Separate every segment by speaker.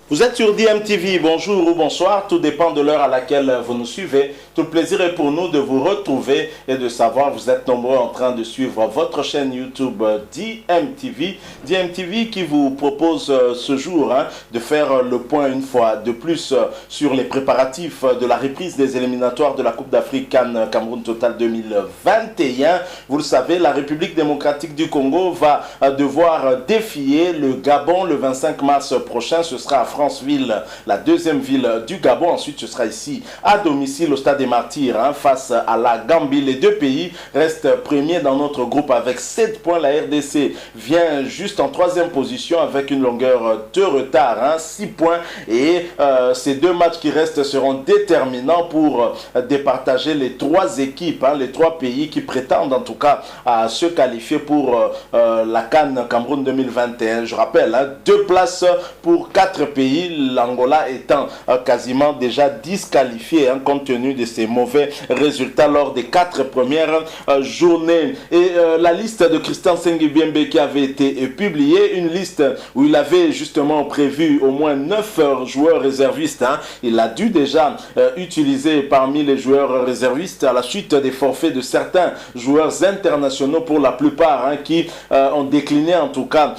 Speaker 1: Vous êtes sur DMTV, bonjour ou bonsoir, tout dépend de l'heure à laquelle vous nous suivez. Tout le plaisir est pour nous de vous retrouver et de savoir vous êtes nombreux en train de suivre votre chaîne YouTube DMTV. DMTV qui vous propose ce jour de faire le point une fois de plus sur les préparatifs de la reprise des éliminatoires de la Coupe d'Afrique CAN Cameroun Total 2021. Vous le savez, la République démocratique du Congo va devoir défier le Gabon le 25 mars prochain. Ce sera à Franceville, la deuxième ville du Gabon. Ensuite, ce sera ici à domicile au Stade des Martyrs face à la Gambie. Les deux pays restent premiers dans notre groupe avec 7 points. La RDC vient juste en troisième position avec une longueur de retard, 6 points. Et ces deux matchs qui restent seront déterminants pour départager les trois équipes, les trois pays qui prétendent en tout cas à se qualifier pour la CAN Cameroun 2021. Je rappelle, 2 places pour 4 pays. L'Angola étant quasiment déjà disqualifié compte tenu de ses mauvais résultats lors des 4 premières journées. Et la liste de Christian Sengibiembe qui avait été publiée, une liste où il avait justement prévu au moins 9 joueurs réservistes. Il a dû déjà utiliser parmi les joueurs réservistes à la suite des forfaits de certains joueurs internationaux pour la plupart qui ont décliné en tout cas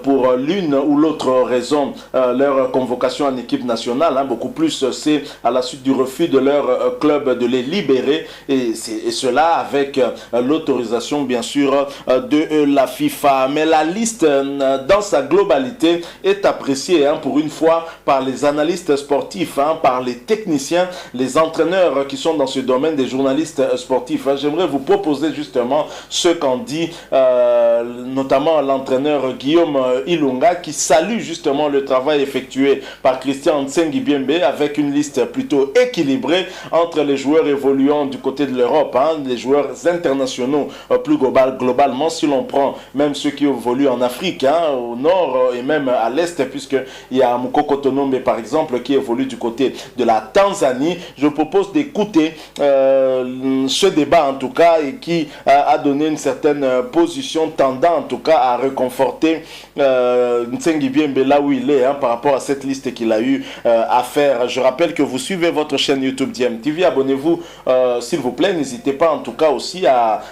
Speaker 1: pour l'une ou l'autre raison leur convocation en équipe nationale. Beaucoup plus c'est à la suite du refus de leur club de les libérer et cela avec l'autorisation bien sûr de la FIFA. Mais la liste dans sa globalité est appréciée pour une fois par les analystes sportifs, par les techniciens, les entraîneurs qui sont dans ce domaine, des journalistes sportifs. J'aimerais vous proposer justement ce qu'en dit notamment l'entraîneur Guillaume Ilunga qui salue justement le travail effectué par Christian Sengibiembe avec une liste plutôt équilibrée entre les joueurs évoluant du côté de l'Europe, les joueurs internationaux plus globalement, si l'on prend même ceux qui évoluent en Afrique, au nord et même à l'est, puisqu'il y a Mukoko Tonombe par exemple qui évolue du côté de la Tanzanie. Je propose d'écouter ce débat en tout cas et qui a donné une certaine position tendant en tout cas à réconforter Sengibiembe là où il est par rapport à cette liste qu'il a eu à faire. Je rappelle que vous suivez votre chaîne YouTube DMTV. Abonnez-vous s'il vous plaît. N'hésitez pas en tout cas aussi à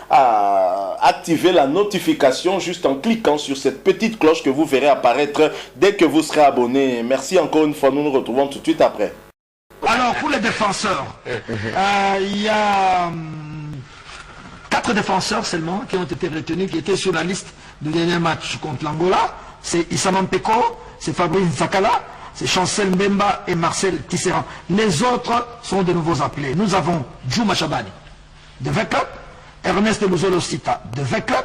Speaker 1: activer la notification juste en cliquant sur cette petite cloche que vous verrez apparaître dès que vous serez abonné. Merci encore une fois. Nous nous retrouvons tout de suite après.
Speaker 2: Alors pour les défenseurs, il y a 4 défenseurs seulement qui ont été retenus, qui étaient sur la liste du dernier match contre l'Angola. C'est Issa Mampeko, c'est Fabrice Nzakala, c'est Chancel Mbemba et Marcel Tisserand. Les autres sont de nouveaux appelés. Nous avons Djouma Chabani de Veclub, Ernest Luzolo Sita de Veclub,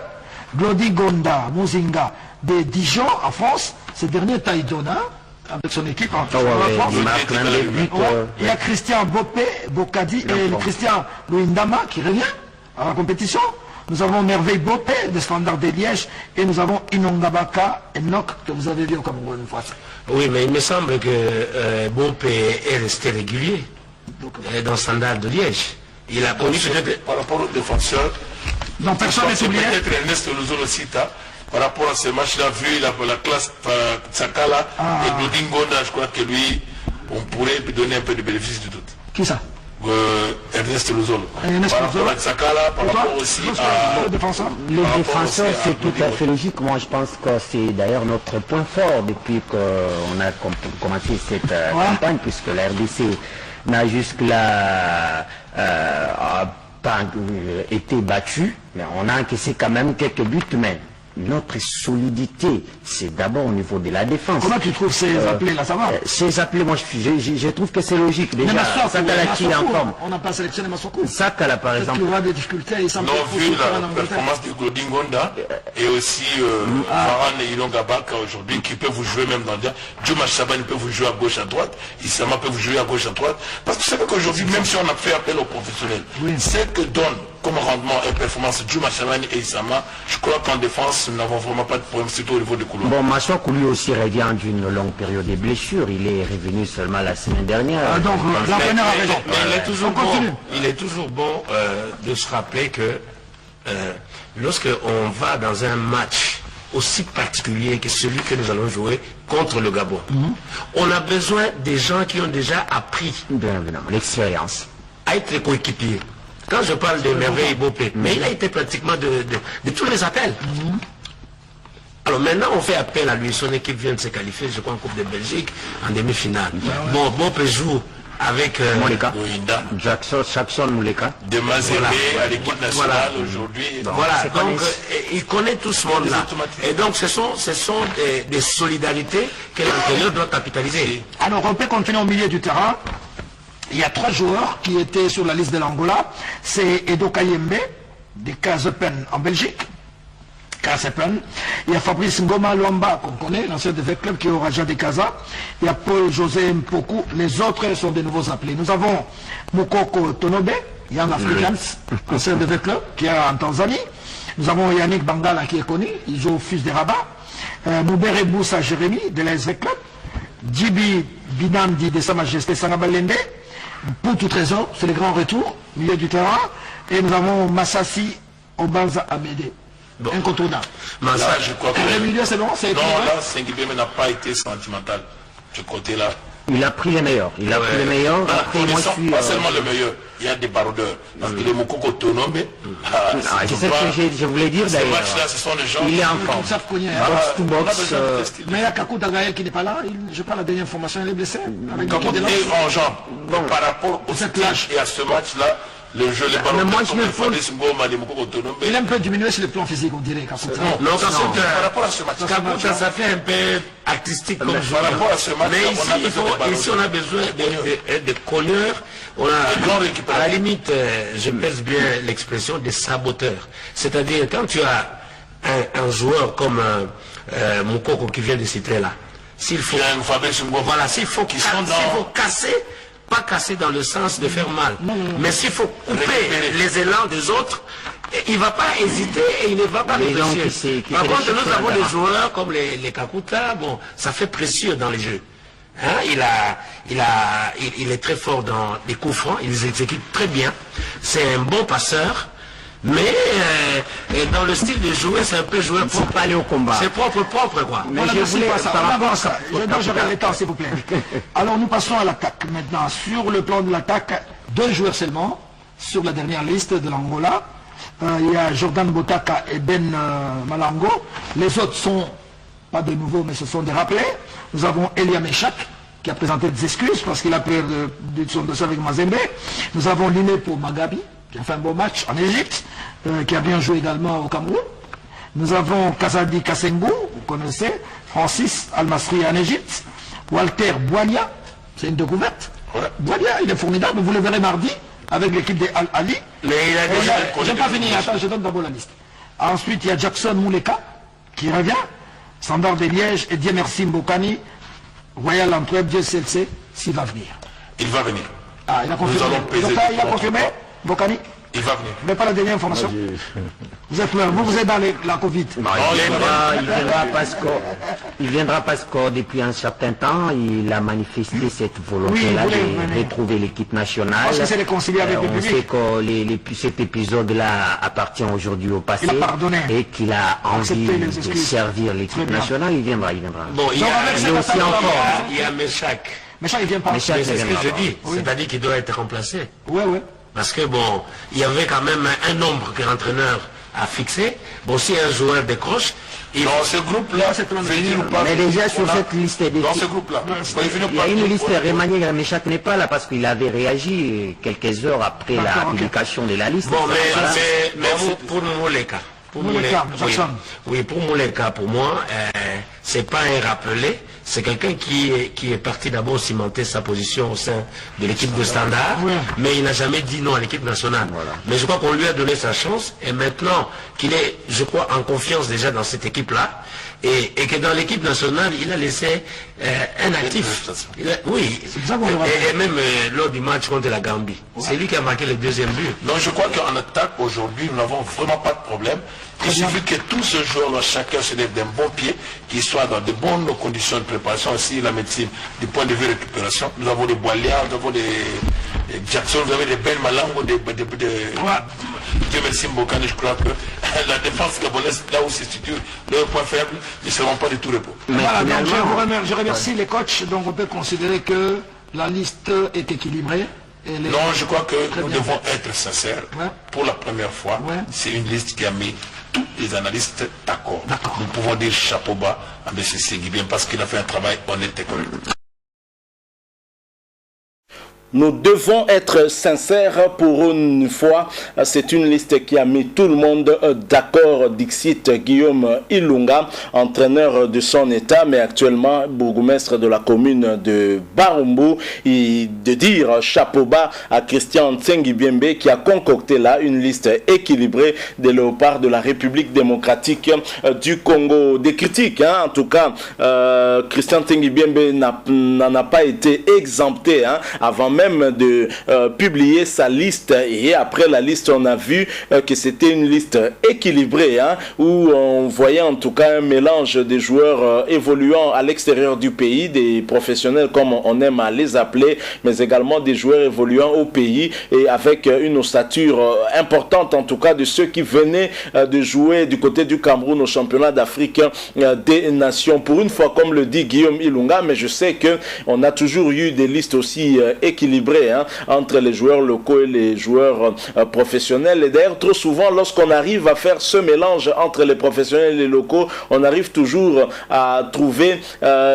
Speaker 2: Glody Gonda Muzinga de Dijon en France. Ce dernier Taïdona avec son équipe en France. Il y a Christian Bokadi et Christian Louindama qui revient à la compétition. Nous avons Merveille Bopé de Standard de Liège et nous avons Inongabaka Enoch que vous avez vu au Cameroun une fois.
Speaker 3: Oui, mais il me semble que Bopé est resté régulier dans Standard de Liège. Il a connu peut-être
Speaker 4: par rapport aux défenseurs.
Speaker 2: Donc personne n'est oublié.
Speaker 4: Peut-être Ernest Luzolo Sita par rapport à ce match-là, vu la classe Tsakala et Glodingonda, je crois que lui, on pourrait lui donner un peu de bénéfice du doute.
Speaker 2: Qui ça?
Speaker 4: Ernest Luzolo. Par rapport à Tsakala, par rapport aussi à...
Speaker 5: Les défenseurs, c'est tout à fait logique. Moi, je pense que c'est d'ailleurs notre point fort depuis qu'on a commencé cette campagne, puisque la RDC n'a jusque-là pas été battue, mais on a encaissé quand même quelques buts, mais notre solidité, c'est d'abord au niveau de la défense.
Speaker 2: Comment tu trouves ces appelés là, ça va?
Speaker 5: Ces appelés, moi je trouve que c'est logique. Déjà, Sakala qui est en forme.
Speaker 2: On n'a pas sélectionné Massokou.
Speaker 5: Sakala par exemple.
Speaker 2: Il y aura des difficultés.
Speaker 4: Non, vu la performance de Glodingonda et aussi Varane et Ilongabaka aujourd'hui qui peuvent vous jouer même dans le Djouma Chabani peut vous jouer à gauche à droite, Issama peut vous jouer à gauche à droite. Parce que vous savez qu'aujourd'hui, même si on a fait appel aux professionnels, c'est que donne comme rendement et performance Djouma Chabani et Issama, je crois qu'en défense, nous n'avons vraiment pas de problème, surtout au niveau du couloir.
Speaker 5: Bon, Massokou lui aussi revient d'une longue période de blessures. Il est revenu seulement la semaine dernière.
Speaker 2: Donc, l'entraîneur a raison.
Speaker 3: Il est toujours bon de se rappeler que lorsqu'on va dans un match aussi particulier que celui que nous allons jouer contre le Gabon. On a besoin des gens qui ont déjà appris
Speaker 5: l'expérience
Speaker 3: à être coéquipiers. Quand je parle de Merveille Bopé, mais il a été pratiquement de tous les appels. Alors maintenant, on fait appel à lui. Son équipe vient de se qualifier, je crois, en Coupe de Belgique, en demi-finale. Bon, Bopé joue avec
Speaker 5: Mouleka, Jackson Mouleka.
Speaker 4: De Mazembe à l'équipe nationale aujourd'hui.
Speaker 3: Voilà, donc il connaît tout ce monde-là. Et donc ce sont des solidarités que l'entraîneur doit capitaliser.
Speaker 2: Alors on peut continuer au milieu du terrain. Il y a 3 joueurs qui étaient sur la liste de l'Angola. C'est Edo Kayembe, de Kazepen en Belgique. Kazepen. Il y a Fabrice Ngoma Luamba, qu'on connaît, l'ancien de V-Club, qui est au Raja de Casa. Il y a Paul-José Mpoku. Les autres sont de nouveaux appelés. Nous avons Mukoko Tonobe, Young Africans, ancien de V-Club, qui est en Tanzanie. Nous avons Yannick Bangala, qui est connu. Il joue au Fils de Rabat. Moubere Boussa Jérémy, de l'AS Club. Djibi Binamdi, de Sa Majesté Sanabalende. Poutou Trésor, c'est le grand retour, milieu du terrain. Et nous avons Massassi Obanza Amédé.
Speaker 3: Bon.
Speaker 2: Incontournable.
Speaker 3: Mais
Speaker 4: Là, je crois que...
Speaker 2: Le milieu, c'est bon, c'est
Speaker 4: Non, là, Sengibeme n'a pas été sentimental. Ce côté-là.
Speaker 5: Il a pris les meilleurs. Il a pris les meilleurs. Après, moi, je suis...
Speaker 4: Pas seulement le meilleur. Il y a des baroudeurs. Parce que les Mokoko Tonombe...
Speaker 5: c'est ce que je voulais dire d'ailleurs.
Speaker 4: Ces matchs-là, ce sont les gens...
Speaker 5: Il est en forme. Box to box.
Speaker 2: Mais il y a Kakuta Gaël qui n'est pas là. Je parle la dernière formation, il est blessé.
Speaker 4: Kakuta est en jambe. Donc par rapport au stage et à ce match-là, le jeu, les ballons,
Speaker 2: il est un peu diminué sur le plan physique, on dirait. Kakuta.
Speaker 3: Non,
Speaker 4: par rapport à ce match,
Speaker 3: Kakuta, ça fait un peu artistique comme
Speaker 4: par rapport à ce match,
Speaker 3: mais ici, on a besoin de cogneurs. On a, à la limite, je pèse bien l'expression des saboteurs. C'est-à-dire, quand tu as un joueur comme Moukoko qui vient de citer là, s'il faut, voilà, s'il faut casser, pas casser dans le sens de faire mal, mais s'il faut couper les élans des autres, il ne va pas hésiter et il ne va pas réfléchir. Par contre, nous avons des joueurs comme les Kakuta, bon, ça fait précieux dans les jeux. Hein, il est très fort dans les coups francs, il les exécute très bien. C'est un bon passeur. Mais dans le style de jouer, c'est un peu joueur pour
Speaker 5: pas aller au combat.
Speaker 3: C'est propre quoi.
Speaker 2: Mais je voulais pas ça. On avance. J'aurai le temps, s'il vous plaît. Alors nous passons à l'attaque maintenant. Sur le plan de l'attaque, 2 joueurs seulement sur la dernière liste de l'Angola. Il y a Jordan Botaka et Ben Malango. Les autres sont pas de nouveaux, mais ce sont des rappelés. Nous avons Elia Meshak qui a présenté des excuses parce qu'il a perdu son dossier avec Mazembe. Nous avons Linepo Magabi, qui a fait un beau match en Égypte, qui a bien joué également au Cameroun. Nous avons Kazadi Kassengou, vous connaissez, Francis Al-Masri en Égypte, Walter Boilia, c'est une découverte. Boilia, il est formidable, vous le verrez mardi avec l'équipe de Al-Ali.
Speaker 3: Mais il a déjà...
Speaker 2: Je n'ai pas fini, attends, je donne d'abord la liste. Ensuite, il y a Jackson Mouleka, qui revient, Standard de Liège, et Dieu merci Mbokani, Royal Antwerp, Dieu sait s'il va venir.
Speaker 4: Il va venir.
Speaker 2: Ah, il a confirmé. Il a confirmé, Mbokani.
Speaker 4: Il va venir.
Speaker 2: Mais pas la dernière information. Vous êtes là, vous êtes dans la Covid.
Speaker 5: Non, il viendra parce que depuis un certain temps, il a manifesté cette volonté-là de retrouver l'équipe nationale.
Speaker 2: Parce que c'est réconcilié avec le public.
Speaker 5: On sait que cet épisode-là appartient aujourd'hui au passé.
Speaker 2: Il a pardonné.
Speaker 5: Et qu'il a envie de servir l'équipe nationale. Il viendra.
Speaker 3: Bon, il y a aussi encore, il y a Meshak.
Speaker 2: Meshak, il vient pas.
Speaker 3: C'est ce que je dis. C'est-à-dire qu'il doit être remplacé.
Speaker 2: Oui.
Speaker 3: Parce que bon, il y avait quand même un nombre que l'entraîneur a fixé. Bon, si un joueur décroche,
Speaker 4: dans ce groupe-là, venir ou pas.
Speaker 5: Mais déjà sur cette liste,
Speaker 4: dans ce groupe-là,
Speaker 5: il y a une liste. Remanié Meshak n'est pas là parce qu'il avait réagi quelques heures après la publication de la liste.
Speaker 3: Bon, mais pour Mouleka. Oui, pour Mouleka, pour moi, c'est pas un rappelé. C'est quelqu'un qui est parti d'abord cimenter sa position au sein de l'équipe de Standard, mais il n'a jamais dit non à l'équipe nationale. Mais je crois qu'on lui a donné sa chance, et maintenant qu'il est, je crois, en confiance déjà dans cette équipe-là, et que dans l'équipe nationale, il a laissé un actif. Oui, et même lors du match contre la Gambie. C'est lui qui a marqué le 2e but.
Speaker 4: Donc je crois qu'en attaque, aujourd'hui, nous n'avons vraiment pas de problème. Il suffit que tous ces joueurs-là, chacun se lève d'un bon pied, qu'ils soient dans de bonnes conditions de préparation, aussi la médecine, du point de vue récupération. Nous avons des Boilia, nous avons des Jackson, nous avons des Ben Malango, Dieu merci Mbokani, je crois que la défense gabonaise, là où se situe leur point faible, ne seront pas du tout repos.
Speaker 2: Voilà, donc je remercie les coachs, donc on peut considérer que la liste est équilibrée.
Speaker 4: Non, je crois que nous devons être sincères. Ouais. Pour la première fois, c'est une liste qui a mis tous les analystes d'accord. Nous pouvons dire chapeau bas à M. Senghibien parce qu'il a fait un travail honnête et correct.
Speaker 1: Nous devons être sincères pour une fois. C'est une liste qui a mis tout le monde d'accord. Dixit Guillaume Ilunga, entraîneur de son état, mais actuellement bourgmestre de la commune de Barumbu. Et de dire chapeau bas à Christian Tsengibiembe qui a concocté là une liste équilibrée des léopards de la République démocratique du Congo. Des critiques, en tout cas, Christian Tsengibiembe n'en a pas été exempté avant même de publier sa liste, et après la liste on a vu que c'était une liste équilibrée où on voyait en tout cas un mélange des joueurs évoluant à l'extérieur du pays, des professionnels comme on aime à les appeler, mais également des joueurs évoluant au pays et avec une ossature importante en tout cas de ceux qui venaient de jouer du côté du Cameroun au championnat d'Afrique des Nations. Pour une fois, comme le dit Guillaume Ilunga, mais je sais que on a toujours eu des listes aussi équilibrées entre les joueurs locaux et les joueurs professionnels. Et d'ailleurs, trop souvent, lorsqu'on arrive à faire ce mélange entre les professionnels et les locaux, on arrive toujours à trouver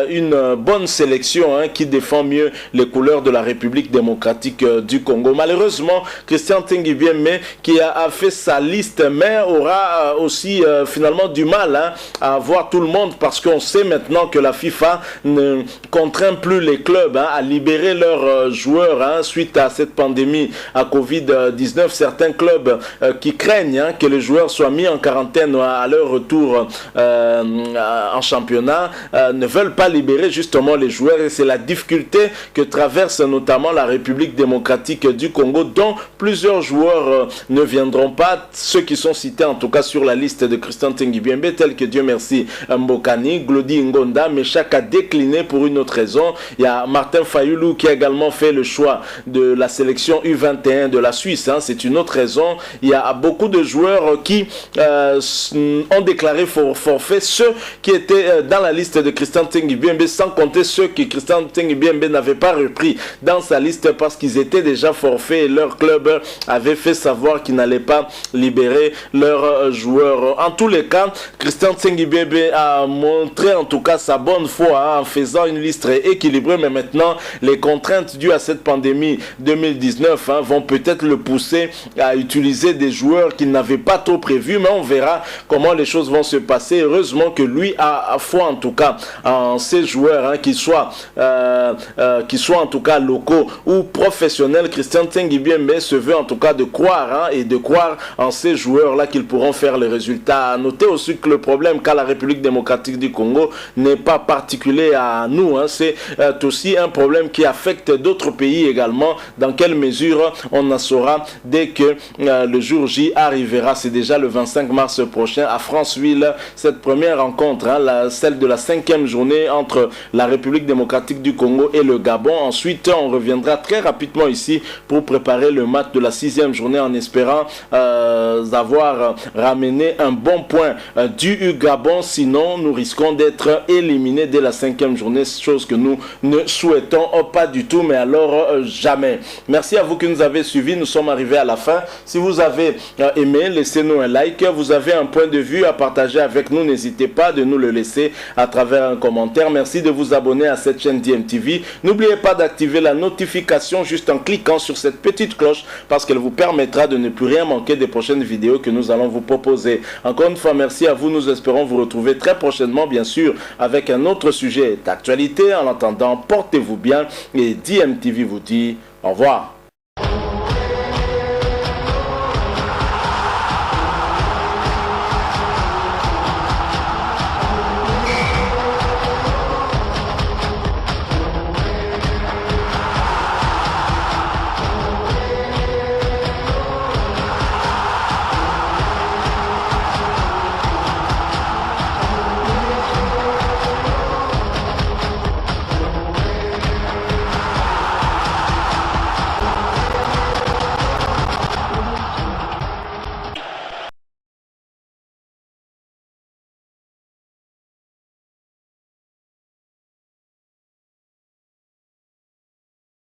Speaker 1: une bonne sélection qui défend mieux les couleurs de la République démocratique du Congo. Malheureusement, Christian Tsengibiembe, qui a fait sa liste, mais aura aussi finalement du mal à avoir tout le monde, parce qu'on sait maintenant que la FIFA ne contraint plus les clubs à libérer leurs joueurs suite à cette pandémie à Covid-19. Certains clubs qui craignent que les joueurs soient mis en quarantaine à leur retour en championnat ne veulent pas libérer justement les joueurs, et c'est la difficulté que traverse notamment la République démocratique du Congo, dont plusieurs joueurs ne viendront pas, ceux qui sont cités en tout cas sur la liste de Christian Tsengibiembe, tels que Dieu merci Mbokani, Glody Ngonda, mais chaque a décliné pour une autre raison. Il y a Martin Fayulu qui a également fait le choix de la sélection U21 de la Suisse, c'est une autre raison. Il y a beaucoup de joueurs qui ont déclaré forfait, ceux qui étaient dans la liste de Christian Tsengibiembe, sans compter ceux que Christian Tsengibiembe n'avait pas repris dans sa liste parce qu'ils étaient déjà forfaits et leur club avait fait savoir qu'ils n'allaient pas libérer leurs joueurs. En tous les cas, Christian Tsengibiembe a montré en tout cas sa bonne foi en faisant une liste équilibrée, mais maintenant les contraintes dues à cette pandémie 2019 vont peut-être le pousser à utiliser des joueurs qu'il n'avait pas trop prévus, mais on verra comment les choses vont se passer. Heureusement que lui a foi en tout cas en ces joueurs, qu'ils soient en tout cas locaux ou professionnels. Christian Tsengibiembe se veut en tout cas de croire et de croire en ces joueurs là qu'ils pourront faire les résultats. Notez aussi que le problème qu'a la République démocratique du Congo n'est pas particulier à nous, c'est aussi un problème qui affecte d'autres pays également. Dans quelle mesure on en saura dès que le jour J arrivera. C'est déjà le 25 mars prochain à Franceville, cette première rencontre, celle de la 5e journée entre la République démocratique du Congo et le Gabon. Ensuite, on reviendra très rapidement ici pour préparer le match de la 6e journée en espérant avoir ramené un bon point du Gabon. Sinon, nous risquons d'être éliminés dès la 5e journée, chose que nous ne souhaitons pas du tout, mais alors jamais. Merci à vous qui nous avez suivis. Nous sommes arrivés à la fin. Si vous avez aimé, laissez-nous un like. Vous avez un point de vue à partager avec nous, n'hésitez pas de nous le laisser à travers un commentaire. Merci de vous abonner à cette chaîne DMTV. N'oubliez pas d'activer la notification juste en cliquant sur cette petite cloche, parce qu'elle vous permettra de ne plus rien manquer des prochaines vidéos que nous allons vous proposer. Encore une fois, merci à vous. Nous espérons vous retrouver très prochainement, bien sûr, avec un autre sujet d'actualité. En attendant, portez-vous bien et DMTV vous dit au revoir.